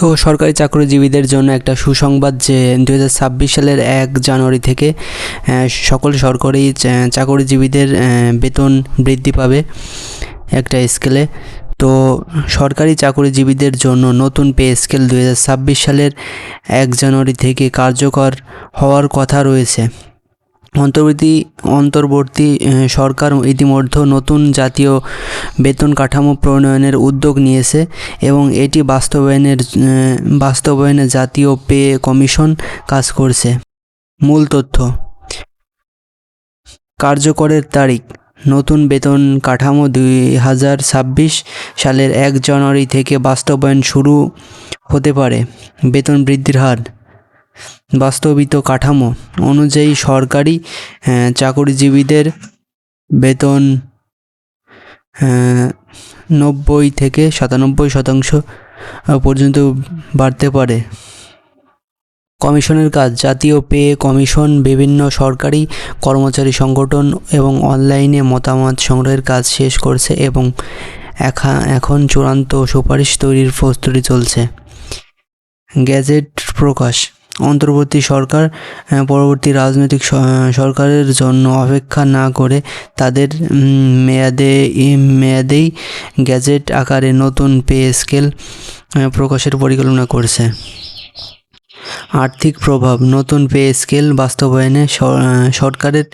তো সরকারি চাকরিজীবীদের জন্য একটা সুসংবাদ যে 2026 সালের 1 জানুয়ারি থেকে সকল সরকারি চাকরিজীবীদের বেতন বৃদ্ধি পাবে একটা স্কেলে। তো সরকারি চাকরিজীবীদের জন্য নতুন পে স্কেল 2026 সালের 1 জানুয়ারি থেকে কার্যকর হওয়ার কথা রয়েছে। অন্তর্বর্তী সরকার ইতিমধ্যে নতুন জাতীয় বেতন কাঠামো প্রণয়নের উদ্যোগ নিয়েছে এবং এটি বাস্তবায়নে জাতীয় পে কমিশন কাজ করছে। মূল তথ্য: কার্যকরের তারিখ: নতুন বেতন কাঠামো 2026 সালের 1 জানুয়ারি থেকে বাস্তবায়ন শুরু হতে পারে। বেতন বৃদ্ধির হার: বাস্তবিত কাঠামো অনুযায়ী সরকারি চাকরিজীবীদের বেতন 90 থেকে 97% পর্যন্ত বাড়তে পারে। কমিশনের কাজ: জাতীয় পে কমিশন বিভিন্ন সরকারি কর্মচারী সংগঠন এবং অনলাইনে মতামত সংগ্রহের কাজ শেষ করছে এবং এখন চূড়ান্ত সুপারিশ তৈরির প্রস্তুতি চলছে। গ্যাজেট প্রকাশ: অন্তর্বর্তী সরকার পরবর্তী রাজনৈতিক সরকারের জন্য অপেক্ষা না করে তাদের মেয়াদেই গ্যাজেট আকারে নতুন পে স্কেল প্রকাশের পরিকল্পনা করছে। আর্থিক প্রভাব: নতুন পে স্কেল বাস্তবায়নে সরকারের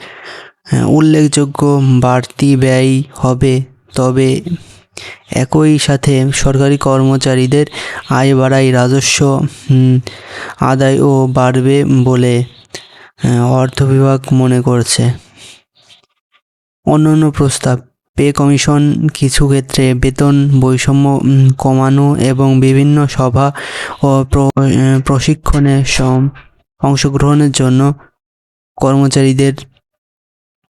উল্লেখযোগ্য বাড়তি ব্যয় হবে, তবে একই সাথে সরকারি কর্মচারীদের আয় বাড়ায় রাজস্ব আদায়ও বাড়বে বলে অর্থ বিভাগ মনে করছে। অন্যান্য প্রস্তাব: পে কমিশন কিছু ক্ষেত্রে বেতন বৈষম্য কমানো এবং বিভিন্ন সভা ও প্রশিক্ষণে অংশগ্রহণের জন্য কর্মচারীদের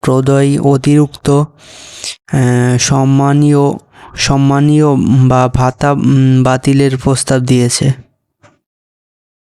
প্রদয় অতিরিক্ত সম্মানীয় বা ভাতা বাতিলের প্রস্তাব দিয়েছে।